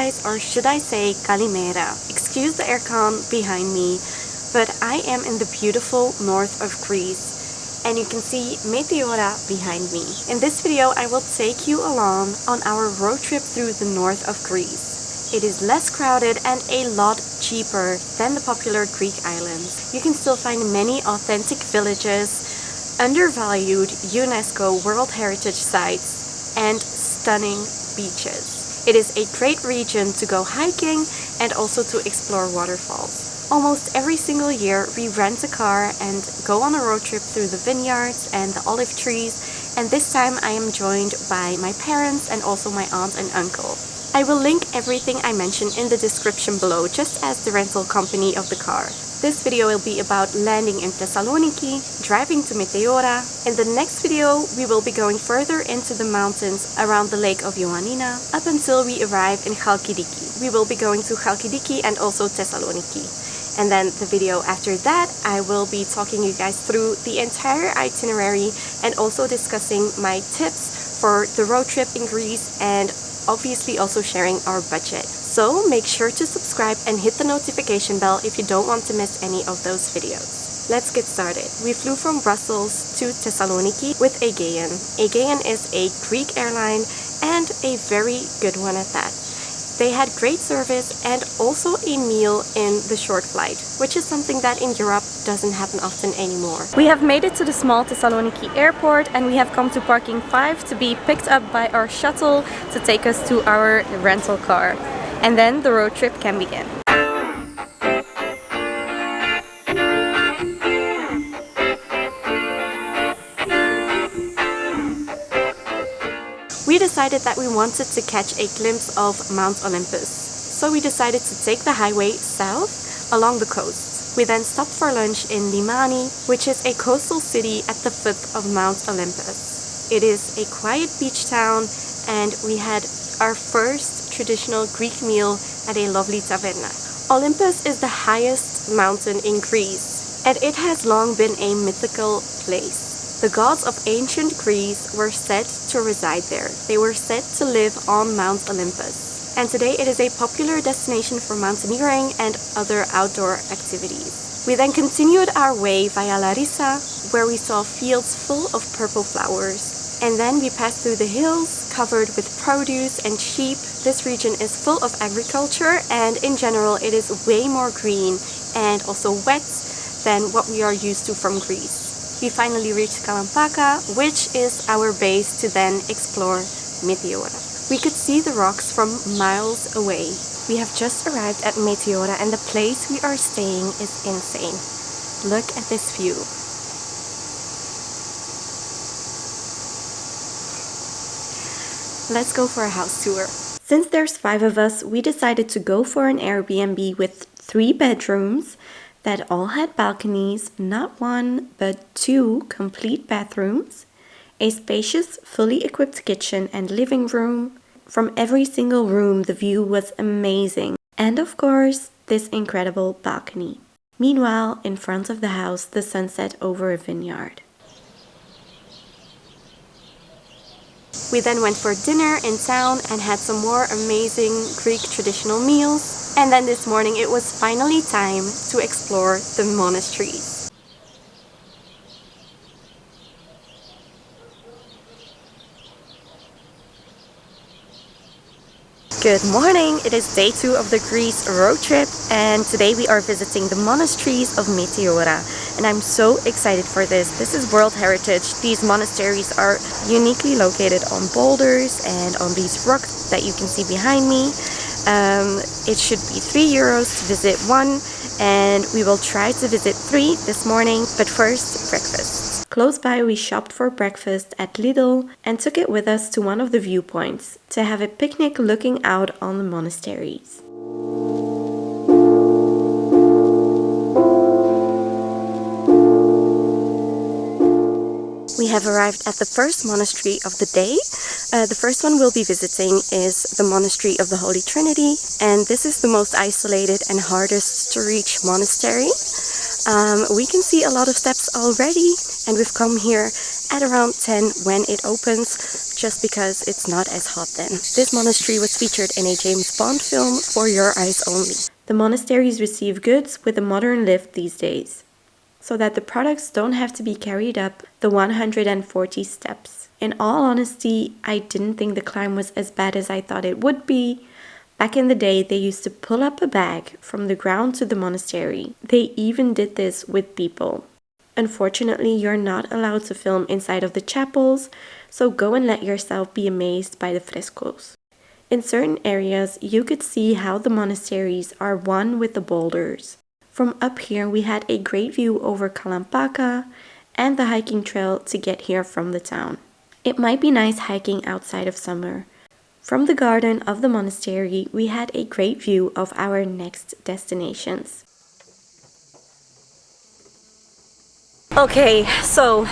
guys, or should I say Kalimera. Excuse the aircon behind me, but I am in the beautiful north of Greece, and you can see Meteora behind me. In this video, I will take you along on our road trip through the north of Greece. It is less crowded and a lot cheaper than the popular Greek islands. You can still find many authentic villages, undervalued UNESCO World Heritage Sites, and stunning beaches. It is a great region to go hiking and also to explore waterfalls. Almost every single year we rent a car and go on a road trip through the vineyards and the olive trees, and this time I am joined by my parents and also my aunt and uncle. I will link everything I mentioned in the description below, just as the rental company of the car. This video will be about landing in Thessaloniki, driving to Meteora. In the next video, we will be going further into the mountains around the lake of Ioannina up until we arrive in Chalkidiki. We will be going to Chalkidiki and also Thessaloniki. And then the video after that, I will be talking you guys through the entire itinerary and also discussing my tips for the road trip in Greece and obviously also sharing our budget. So make sure to subscribe and hit the notification bell if you don't want to miss any of those videos. Let's get started. We flew from Brussels to Thessaloniki with Aegean. Aegean is a Greek airline and a very good one at that. They had great service and also a meal in the short flight, which is something that in Europe doesn't happen often anymore. We have made it to the small Thessaloniki airport and we have come to parking 5 to be picked up by our shuttle to take us to our rental car. And then the road trip can begin. We decided that we wanted to catch a glimpse of Mount Olympus, so we decided to take the highway south along the coast. We then stopped for lunch in Limani, which is a coastal city at the foot of Mount Olympus. It is a quiet beach town and we had our first traditional Greek meal at a lovely taverna. Olympus is the highest mountain in Greece and it has long been a mythical place. The gods of ancient Greece were said to reside there. They were said to live on Mount Olympus. And today it is a popular destination for mountaineering and other outdoor activities. We then continued our way via Larissa, where we saw fields full of purple flowers. And then we passed through the hills covered with produce and sheep. This region is full of agriculture and in general it is way more green and also wet than what we are used to from Greece. We finally reached Kalampaka, which is our base to then explore Meteora. We could see the rocks from miles away. We have just arrived at Meteora and the place we are staying is insane. Look at this view. Let's go for a house tour. Since there's 5 of us, we decided to go for an Airbnb with 3 bedrooms that all had balconies, not 1 but 2 complete bathrooms, a spacious, fully equipped kitchen and living room. From every single room the view was amazing, and of course this incredible balcony. Meanwhile, in front of the house the sunset over a vineyard. We then went for dinner in town and had some more amazing Greek traditional meals. And then this morning it was finally time to explore the monasteries. Good morning! It is day 2 of the Greece road trip and today we are visiting the monasteries of Meteora. And I'm so excited for this. This is World Heritage. These monasteries are uniquely located on boulders and on these rocks that you can see behind me. It should be €3 to visit 1 and we will try to visit 3 this morning, but first breakfast. Close by we shopped for breakfast at Lidl and took it with us to one of the viewpoints to have a picnic looking out on the monasteries. We have arrived at the first monastery of the day. The first one we'll be visiting is the Monastery of the Holy Trinity, and this is the most isolated and hardest to reach monastery. We can see a lot of steps already, and we've come here at around 10 when it opens, just because it's not as hot then. This monastery was featured in a James Bond film, For Your Eyes Only. The monasteries receive goods with a modern lift these days, so that the products don't have to be carried up the 140 steps. In all honesty, I didn't think the climb was as bad as I thought it would be. Back in the day, they used to pull up a bag from the ground to the monastery. They even did this with people. Unfortunately, you're not allowed to film inside of the chapels, so go and let yourself be amazed by the frescoes. In certain areas, you could see how the monasteries are one with the boulders. From up here, we had a great view over Kalampaka and the hiking trail to get here from the town. It might be nice hiking outside of summer. From the garden of the monastery, we had a great view of our next destinations. Okay, so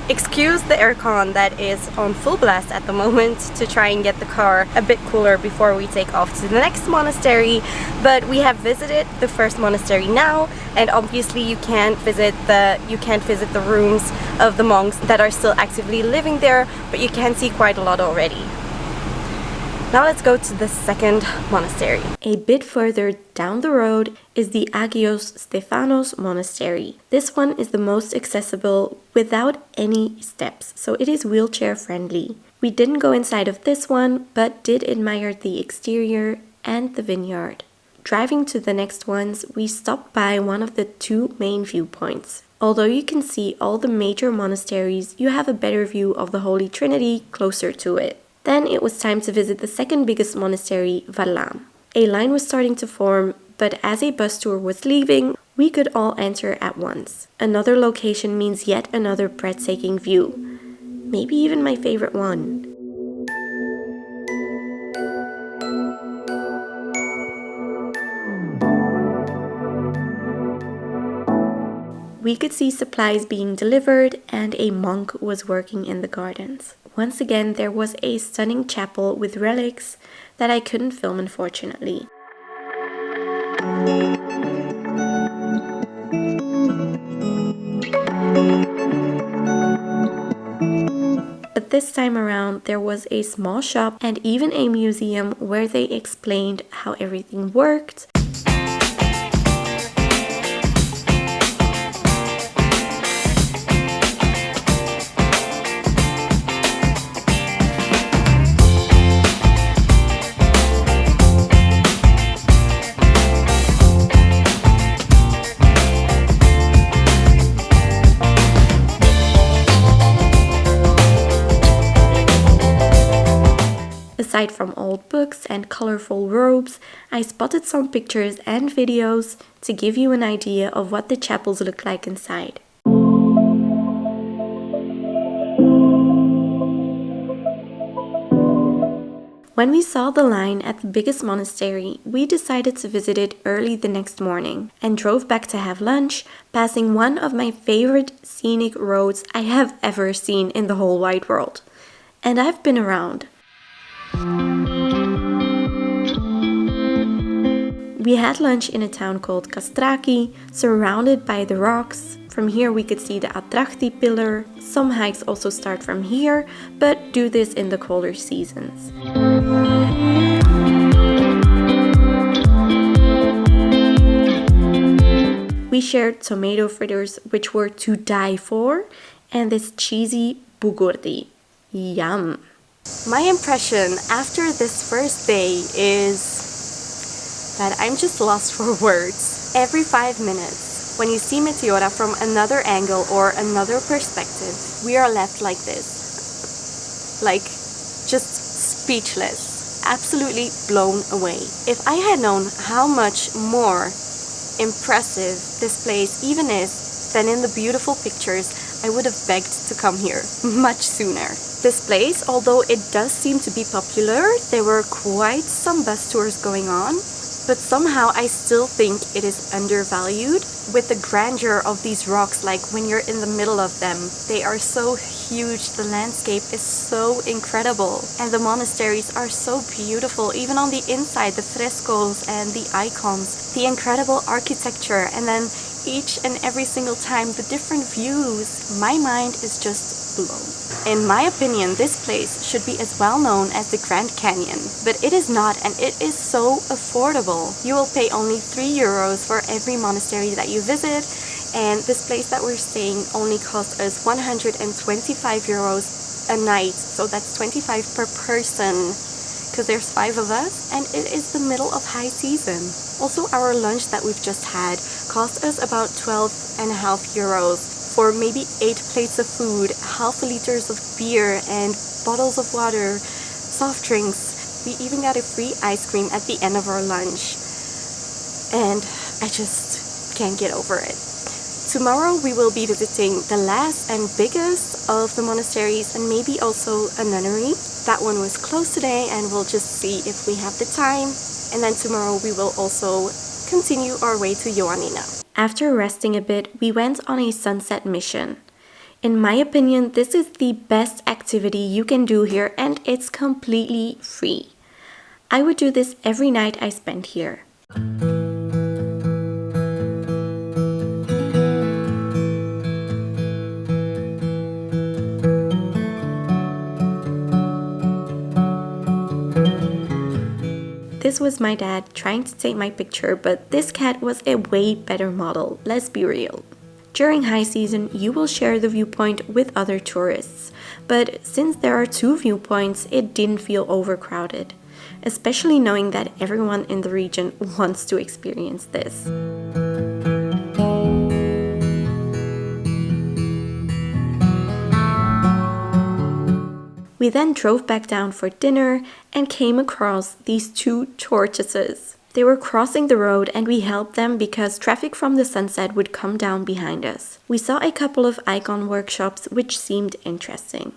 excuse the aircon that is on full blast at the moment to try and get the car a bit cooler before we take off to the next monastery, but we have visited the first monastery now, and obviously you can't visit the rooms of the monks that are still actively living there, but you can see quite a lot already. Now let's go to the second monastery. A bit further down the road is the Agios Stefanos monastery. This one is the most accessible without any steps, so it is wheelchair friendly. We didn't go inside of this one, but did admire the exterior and the vineyard. Driving to the next ones, we stopped by one of the two main viewpoints. Although you can see all the major monasteries, you have a better view of the Holy Trinity closer to it. Then it was time to visit the second biggest monastery, Varlaam. A line was starting to form, but as a bus tour was leaving, we could all enter at once. Another location means yet another breathtaking view. Maybe even my favorite one. We could see supplies being delivered and a monk was working in the gardens. Once again, there was a stunning chapel with relics that I couldn't film, unfortunately. But this time around, there was a small shop and even a museum where they explained how everything worked. Aside from old books and colorful robes, I spotted some pictures and videos to give you an idea of what the chapels look like inside. When we saw the line at the biggest monastery, we decided to visit it early the next morning and drove back to have lunch, passing one of my favorite scenic roads I have ever seen in the whole wide world. And I've been around. We had lunch in a town called Kastraki, surrounded by the rocks. From here we could see the Atrachti pillar. Some hikes also start from here, but do this in the colder seasons. We shared tomato fritters, which were to die for, and this cheesy bugurdi. Yum! My impression after this first day is that I'm just lost for words. Every 5 minutes, when you see Meteora from another angle or another perspective, we are left like this. Like, just speechless, absolutely blown away. If I had known how much more impressive this place even is than in the beautiful pictures, I would have begged to come here much sooner. This place, although it does seem to be popular, there were quite some bus tours going on, but somehow I still think it is undervalued with the grandeur of these rocks. Like when you're in the middle of them, they are so huge, the landscape is so incredible, and the monasteries are so beautiful. Even on the inside, the frescoes and the icons, the incredible architecture, and then each and every single time the different views. My mind is just below. In my opinion, this place should be as well known as the Grand Canyon, but it is not, and it is so affordable. You will pay only 3 euros for every monastery that you visit, and this place that we're staying only cost us 125 euros a night, so that's 25 per person, because there's 5 of us, and it is the middle of high season. Also, our lunch that we've just had cost us about 12.5 euros for maybe 8 plates of food, half a liters of beer, and bottles of water, soft drinks. We even got a free ice cream at the end of our lunch, and I just can't get over it. Tomorrow we will be visiting the last and biggest of the monasteries, and maybe also a nunnery. That one was closed today, and we'll just see if we have the time. And then tomorrow we will also continue our way to Ioannina. After resting a bit, we went on a sunset mission. In my opinion, this is the best activity you can do here, and it's completely free. I would do this every night I spent here. This was my dad trying to take my picture, but this cat was a way better model, let's be real. During high season, you will share the viewpoint with other tourists, but since there are 2 viewpoints, it didn't feel overcrowded, especially knowing that everyone in the region wants to experience this. We then drove back down for dinner and came across these 2 tortoises. They were crossing the road and we helped them because traffic from the sunset would come down behind us. We saw a couple of icon workshops which seemed interesting.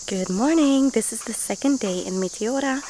Good morning, this is the second day in Meteora.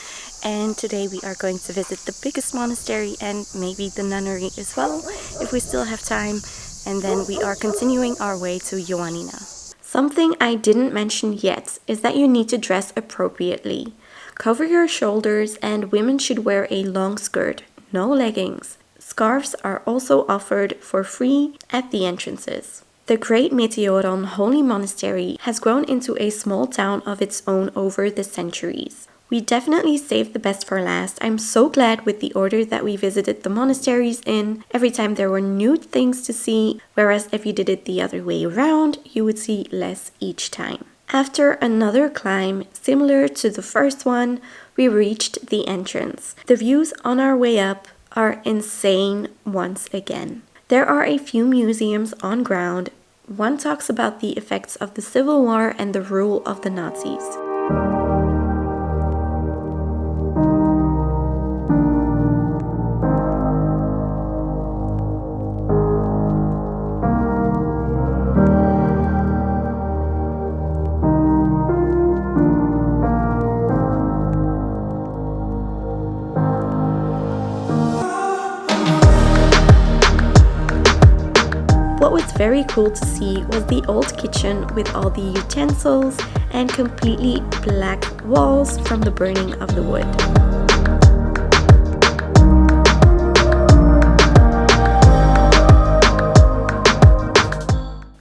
And today we are going to visit the biggest monastery and maybe the nunnery as well, if we still have time. And then we are continuing our way to Ioannina. Something I didn't mention yet is that you need to dress appropriately. Cover your shoulders, and women should wear a long skirt, no leggings. Scarves are also offered for free at the entrances. The great Meteoron holy monastery has grown into a small town of its own over the centuries. We definitely saved the best for last. I'm so glad with the order that we visited the monasteries in. Every time there were new things to see, whereas if you did it the other way around, you would see less each time. After another climb, similar to the first one, we reached the entrance. The views on our way up are insane once again. There are a few museums on ground. One talks about the effects of the Civil War and the rule of the Nazis. What was very cool to see was the old kitchen with all the utensils and completely black walls from the burning of the wood.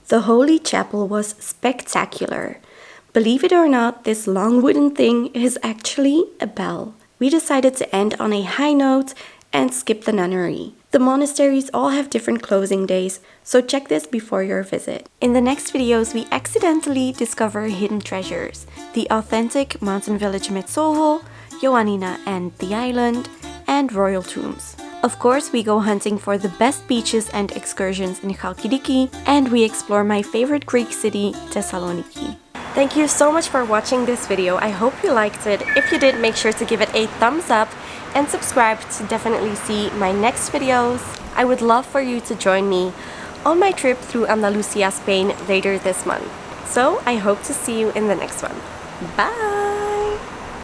The Holy Chapel was spectacular. Believe it or not, this long wooden thing is actually a bell. We decided to end on a high note and skip the nunnery. The monasteries all have different closing days, so check this before your visit. In the next videos, we accidentally discover hidden treasures, the authentic mountain village Metsoho, Ioannina and the island, and royal tombs. Of course, we go hunting for the best beaches and excursions in Chalkidiki, and we explore my favorite Greek city, Thessaloniki. Thank you so much for watching this video. I hope you liked it. If you did, make sure to give it a thumbs up and subscribe to definitely see my next videos. I would love for you to join me on my trip through Andalusia, Spain later this month. So I hope to see you in the next one. Bye!